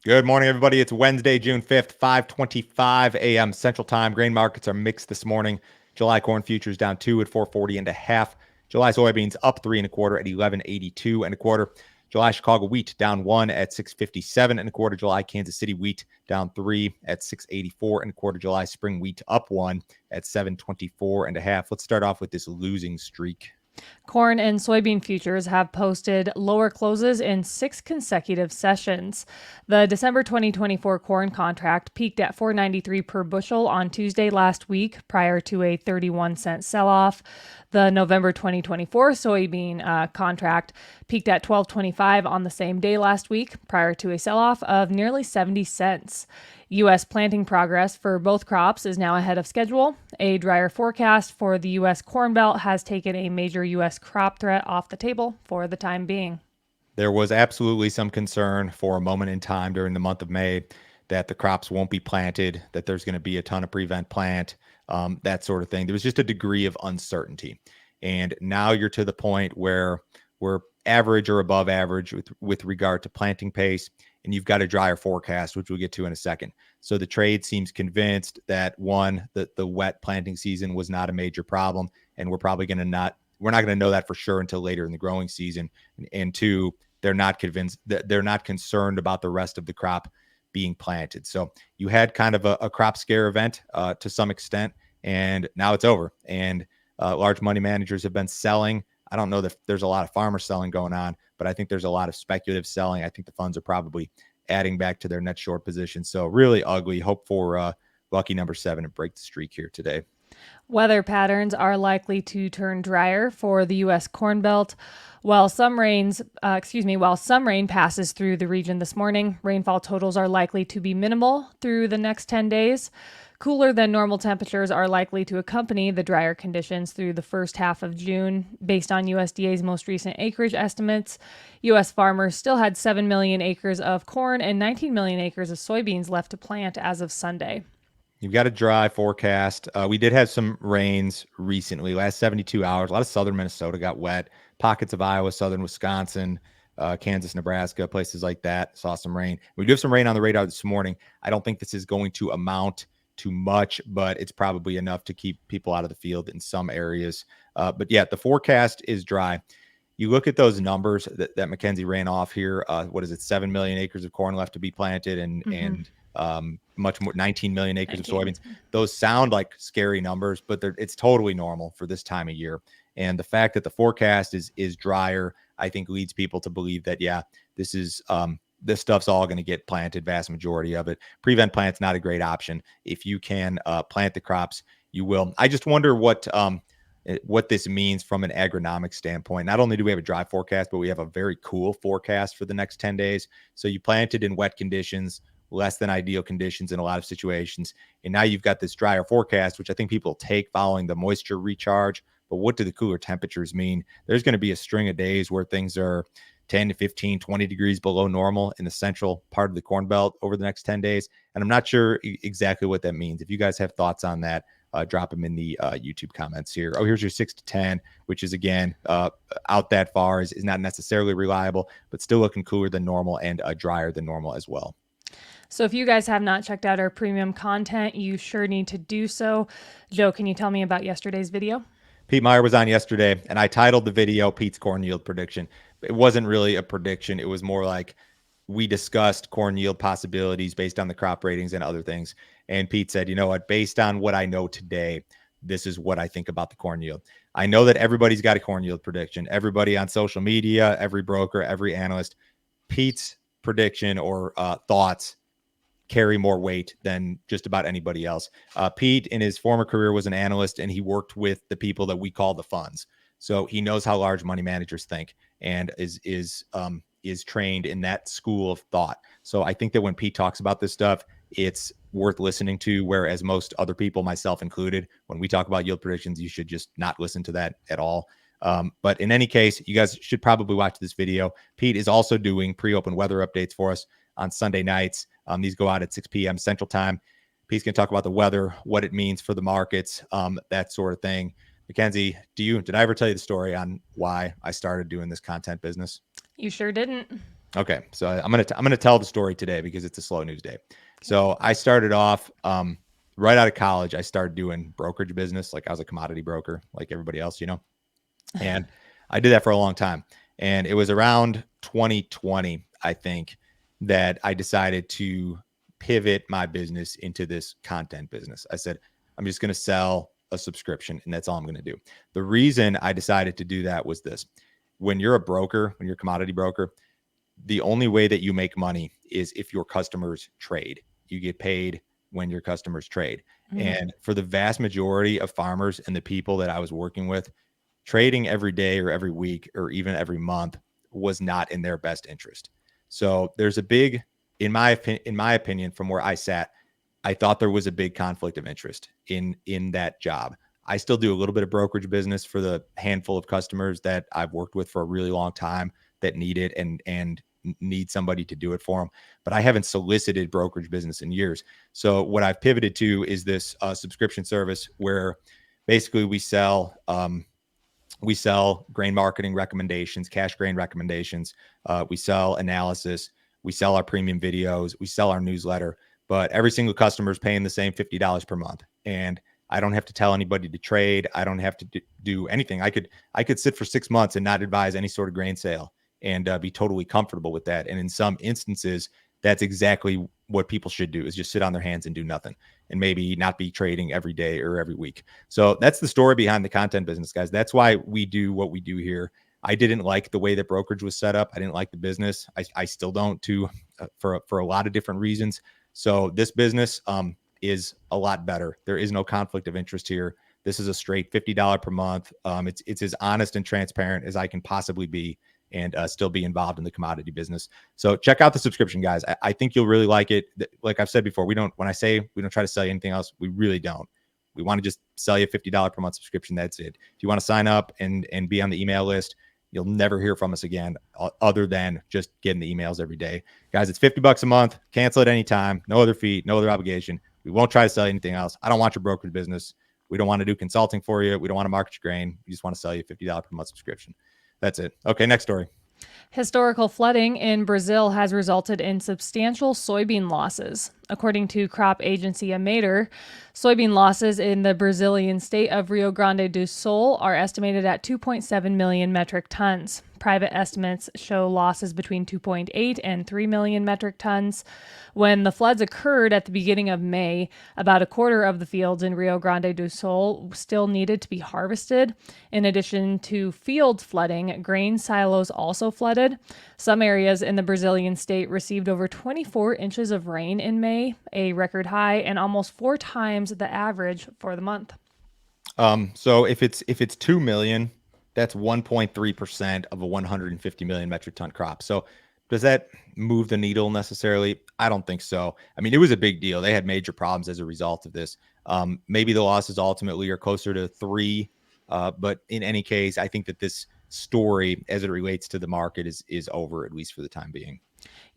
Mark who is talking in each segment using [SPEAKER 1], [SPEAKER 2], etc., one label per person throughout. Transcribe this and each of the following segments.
[SPEAKER 1] Good morning, everybody. It's Wednesday, June 5th, 5:25 a.m. Central Time. Grain markets are mixed this morning. July corn futures down 2 at 440 and a half. July soybeans up 3 and a quarter at 1182 and a quarter. July Chicago wheat down 1 at 657 and a quarter. July Kansas City wheat down 3 at 684 and a quarter. July spring wheat up 1 at 724 and a half. Let's start off with this losing streak.
[SPEAKER 2] Corn and soybean futures have posted lower closes in 6 consecutive sessions. The December 2024 corn contract peaked at $4.93 per bushel on Tuesday last week prior to a 31-cent sell-off. The November 2024 soybean contract peaked at $12.25 on the same day last week prior to a sell-off of nearly 70 cents. U.S. planting progress for both crops is now ahead of schedule. A drier forecast for the U.S. Corn Belt has taken a major U.S. crop threat off the table for the time being.
[SPEAKER 1] There was absolutely some concern for a moment in time during the month of May that the crops won't be planted, that there's going to be a ton of prevent plant, that sort of thing. There was just a degree of uncertainty. And now you're to the point where we're average or above average with regard to planting pace, and you've got a drier forecast, which we'll get to in a second. So the trade seems convinced that one, that the wet planting season was not a major problem, and we're not going to know that for sure until later in the growing season. And two, they're not convinced that they're not concerned about the rest of the crop being planted. So you had kind of a crop scare event to some extent, and now it's over. And large money managers have been selling. I don't know that there's a lot of farmer selling going on, but I think there's a lot of speculative selling. I think the funds are probably adding back to their net short position. So really ugly. Hope for lucky number 7 to break the streak here today.
[SPEAKER 2] Weather patterns are likely to turn drier for the U.S. Corn Belt. While some rain passes through the region this morning, rainfall totals are likely to be minimal through the next 10 days. Cooler than normal temperatures are likely to accompany the drier conditions through the first half of June. Based on USDA's most recent acreage estimates, U.S. farmers still had 7 million acres of corn and 19 million acres of soybeans left to plant as of Sunday.
[SPEAKER 1] You've got a dry forecast. We did have some rains recently, last 72 hours. A lot of southern Minnesota got wet. Pockets of Iowa, southern Wisconsin, Kansas, Nebraska, places like that saw some rain. We do have some rain on the radar this morning. I don't think this is going to amount to much, but it's probably enough to keep people out of the field in some areas. But yeah, the forecast is dry. You look at those numbers that Mackenzie ran off here. What is it? 7 million acres of corn left to be planted, and much more, 19 million acres of soybeans. Those sound like scary numbers, but it's totally normal for this time of year. And the fact that the forecast is drier, I think leads people to believe that, yeah, this stuff's all going to get planted, vast majority of it. Prevent plant's not a great option. If you can plant the crops, you will. I just wonder what this means from an agronomic standpoint. Not only do we have a dry forecast, but we have a very cool forecast for the next 10 days. So you planted in wet conditions, less than ideal conditions in a lot of situations. And now you've got this drier forecast, which I think people take following the moisture recharge. But what do the cooler temperatures mean? There's going to be a string of days where things are 10 to 15, 20 degrees below normal in the central part of the Corn Belt over the next 10 days. And I'm not sure exactly what that means. If you guys have thoughts on that, drop them in the YouTube comments here. Oh, here's your 6 to 10, which is, again, out that far, is not necessarily reliable, but still looking cooler than normal and drier than normal as well.
[SPEAKER 2] So if you guys have not checked out our premium content, you sure need to do so. Joe, can you tell me about yesterday's video?
[SPEAKER 1] Pete Meyer was on yesterday, and I titled the video Pete's Corn Yield Prediction. It wasn't really a prediction. It was more like we discussed corn yield possibilities based on the crop ratings and other things. And Pete said, you know what, based on what I know today, this is what I think about the corn yield. I know that everybody's got a corn yield prediction. Everybody on social media, every broker, every analyst. Pete's prediction or thoughts carry more weight than just about anybody else. Pete, in his former career, was an analyst, and he worked with the people that we call the funds. So he knows how large money managers think and is trained in that school of thought. So I think that when Pete talks about this stuff, it's worth listening to, whereas most other people, myself included, when we talk about yield predictions, you should just not listen to that at all. But in any case, you guys should probably watch this video. Pete is also doing pre-open weather updates for us on Sunday nights. These go out at 6 p.m. Central Time. Pete's going to talk about the weather, what it means for the markets, that sort of thing. Mackenzie, did I ever tell you the story on why I started doing this content business?
[SPEAKER 2] You sure didn't.
[SPEAKER 1] Okay, so I'm gonna tell the story today because it's a slow news day. So I started off right out of college. I started doing brokerage business, like I was a commodity broker, like everybody else, and I did that for a long time. And it was around 2020, I think, that I decided to pivot my business into this content business. I said, I'm just going to sell a subscription and that's all I'm going to do. The reason I decided to do that was this. When you're a broker, when you're a commodity broker, the only way that you make money is if your customers trade. You get paid when your customers trade.
[SPEAKER 2] Mhm.
[SPEAKER 1] And for the vast majority of farmers and the people that I was working with, trading every day or every week or even every month was not in their best interest. So there's a big, in my opinion, from where I sat, I thought there was a big conflict of interest in that job. I still do a little bit of brokerage business for the handful of customers that I've worked with for a really long time that need it and need somebody to do it for them. But I haven't solicited brokerage business in years. So what I've pivoted to is this subscription service where basically we sell grain marketing recommendations, cash grain recommendations. We sell analysis. We sell our premium videos. We sell our newsletter. But every single customer is paying the same $50 per month, and I don't have to tell anybody to trade. I don't have to do anything. I could sit for 6 months and not advise any sort of grain sale and be totally comfortable with that. And in some instances, that's exactly what people should do: is just sit on their hands and do nothing, and maybe not be trading every day or every week. So that's the story behind the content business, guys. That's why we do what we do here. I didn't like the way that brokerage was set up. I didn't like the business. I still don't, too, for a lot of different reasons. So this business is a lot better. There is no conflict of interest here. This is a straight $50 per month. It's as honest and transparent as I can possibly be, and still be involved in the commodity business. So check out the subscription, guys. I think you'll really like it. Like I've said before, when I say we don't try to sell you anything else, we really don't. We want to just sell you a $50 per month subscription. That's it. If you want to sign up and be on the email list, you'll never hear from us again other than just getting the emails every day. Guys, it's $50 a month. Cancel at any time. No other fee, no other obligation. We won't try to sell you anything else. I don't want your brokerage business. We don't want to do consulting for you. We don't want to market your grain. We just want to sell you a $50 per month subscription. That's it. Okay, next story.
[SPEAKER 2] Historical flooding in Brazil has resulted in substantial soybean losses. According to crop agency Amater, soybean losses in the Brazilian state of Rio Grande do Sul are estimated at 2.7 million metric tons. Private estimates show losses between 2.8 and 3 million metric tons. When the floods occurred at the beginning of May, about a quarter of the fields in Rio Grande do Sul still needed to be harvested. In addition to field flooding, grain silos also flooded. Some areas in the Brazilian state received over 24 inches of rain in May, a record high and almost 4 times the average for the month.
[SPEAKER 1] So if it's 2 million, that's 1.3% of a 150 million metric ton crop. So does that move the needle necessarily? I don't think so. I mean, it was a big deal. They had major problems as a result of this. Maybe the losses ultimately are closer to 3, but in any case, I think that this story, as it relates to the market, is over, at least for the time being.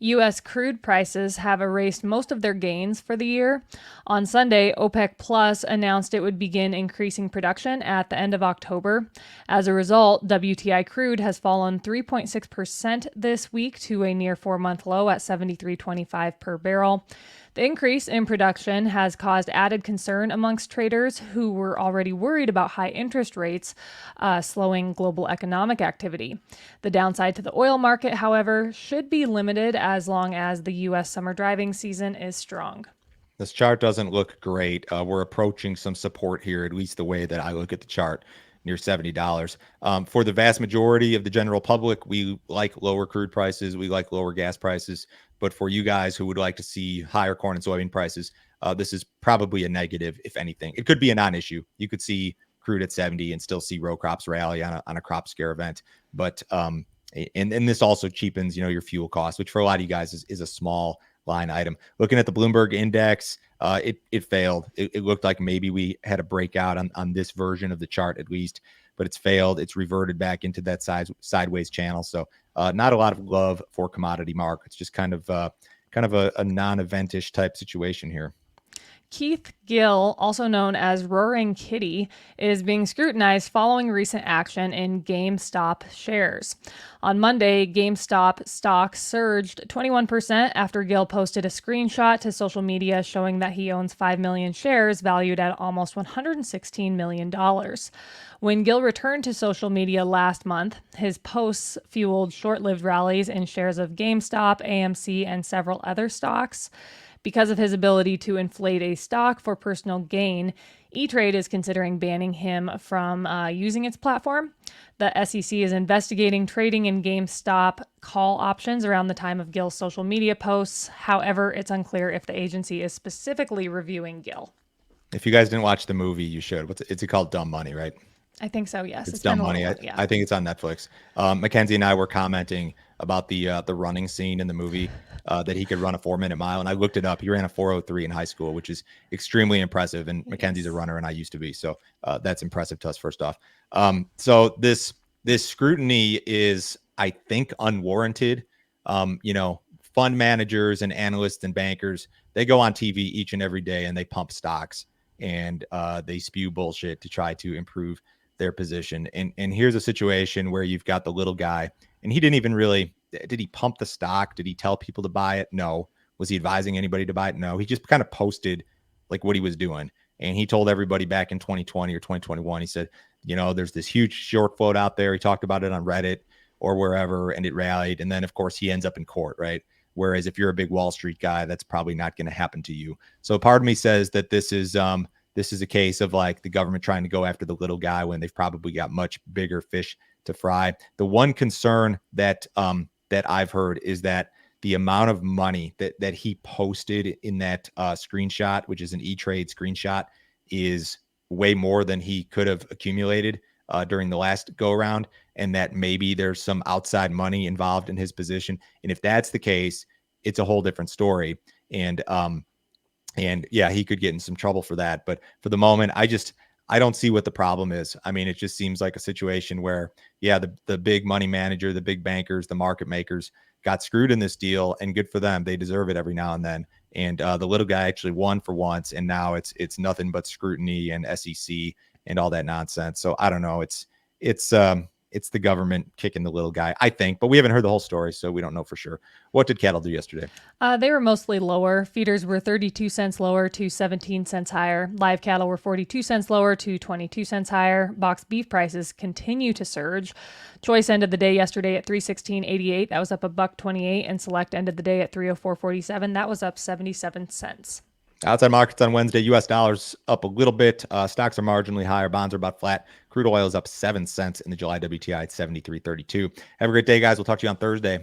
[SPEAKER 2] U.S. crude prices have erased most of their gains for the year. On Sunday, OPEC Plus announced it would begin increasing production at the end of October. As a result, WTI crude has fallen 3.6% this week to a near 4-month low at $73.25 per barrel. The increase in production has caused added concern amongst traders who were already worried about high interest rates slowing global economic activity. The downside to the oil market, however, should be limited as long as the U.S. summer driving season is strong.
[SPEAKER 1] This chart doesn't look great. We're approaching some support here, at least the way that I look at the chart, near $70. For the vast majority of the general public, we like lower crude prices. We like lower gas prices. But for you guys who would like to see higher corn and soybean prices, this is probably a negative, if anything. It could be a non-issue. You could see crude at 70 and still see row crops rally on a crop scare event. But and this also cheapens, your fuel costs, which for a lot of you guys is a small line item. Looking at the Bloomberg index, it failed. It looked like maybe we had a breakout on this version of the chart at least, but it's failed. It's reverted back into that sideways channel. So not a lot of love for commodity markets. Just kind of a non-eventish type situation here.
[SPEAKER 2] Keith Gill, also known as Roaring Kitty, is being scrutinized following recent action in GameStop shares. On Monday, GameStop stock surged 21% after Gill posted a screenshot to social media showing that he owns 5 million shares valued at almost $116 million. When Gill returned to social media last month, his posts fueled short-lived rallies in shares of GameStop, AMC, and several other stocks. Because of his ability to inflate a stock for personal gain, E-Trade is considering banning him from using its platform. The SEC is investigating trading in GameStop call options around the time of Gill's social media posts. However, it's unclear if the agency is specifically reviewing Gill.
[SPEAKER 1] If you guys didn't watch the movie, you should. It's called Dumb Money, right?
[SPEAKER 2] I think so, yes.
[SPEAKER 1] It's Dumb
[SPEAKER 2] been a
[SPEAKER 1] Money.
[SPEAKER 2] little, yeah.
[SPEAKER 1] I think it's on Netflix. Mackenzie and I were commenting about the running scene in the movie, that he could run a 4-minute mile, and I looked it up. He ran a 4:03 in high school, which is extremely impressive. And Mackenzie's a runner, and I used to be, so that's impressive to us. First off, so this scrutiny is, I think, unwarranted. Fund managers and analysts and bankers, they go on TV each and every day and they pump stocks and they spew bullshit to try to improve their position. And here's a situation where you've got the little guy, and he didn't even really, did he pump the stock? Did he tell people to buy it? No. Was he advising anybody to buy it? No. He just kind of posted like what he was doing. And he told everybody back in 2020 or 2021, he said, there's this huge short float out there. He talked about it on Reddit or wherever, and it rallied. And then of course he ends up in court, right? Whereas if you're a big Wall Street guy, that's probably not going to happen to you. So part of me says that this is a case of like the government trying to go after the little guy when they've probably got much bigger fish to fry. The one concern that I've heard is that the amount of money that he posted in that screenshot, which is an E-Trade screenshot, is way more than he could have accumulated during the last go around, and that maybe there's some outside money involved in his position. And if that's the case, it's a whole different story. And yeah, he could get in some trouble for that. But for the moment, I don't see what the problem is. I mean, it just seems like a situation where, yeah, the big money manager, the big bankers, the market makers got screwed in this deal, and good for them. They deserve it every now and then. And the little guy actually won for once, and now it's nothing but scrutiny and SEC and all that nonsense. So I don't know. It's the government kicking the little guy, I think, but we haven't heard the whole story, so we don't know for sure. What did cattle do yesterday?
[SPEAKER 2] They were mostly lower. Feeders were 32 cents lower to 17 cents higher. Live cattle were 42 cents lower to 22 cents higher. Box beef prices continue to surge. Choice ended the day yesterday at $316.88. That was up $1.28, and Select ended the day at $304.47. That was up 77 cents.
[SPEAKER 1] Outside markets on Wednesday, U.S. dollars up a little bit. Stocks are marginally higher. Bonds are about flat. Crude oil is up 7 cents in the July WTI at 73.32. Have a great day, guys. We'll talk to you on Thursday.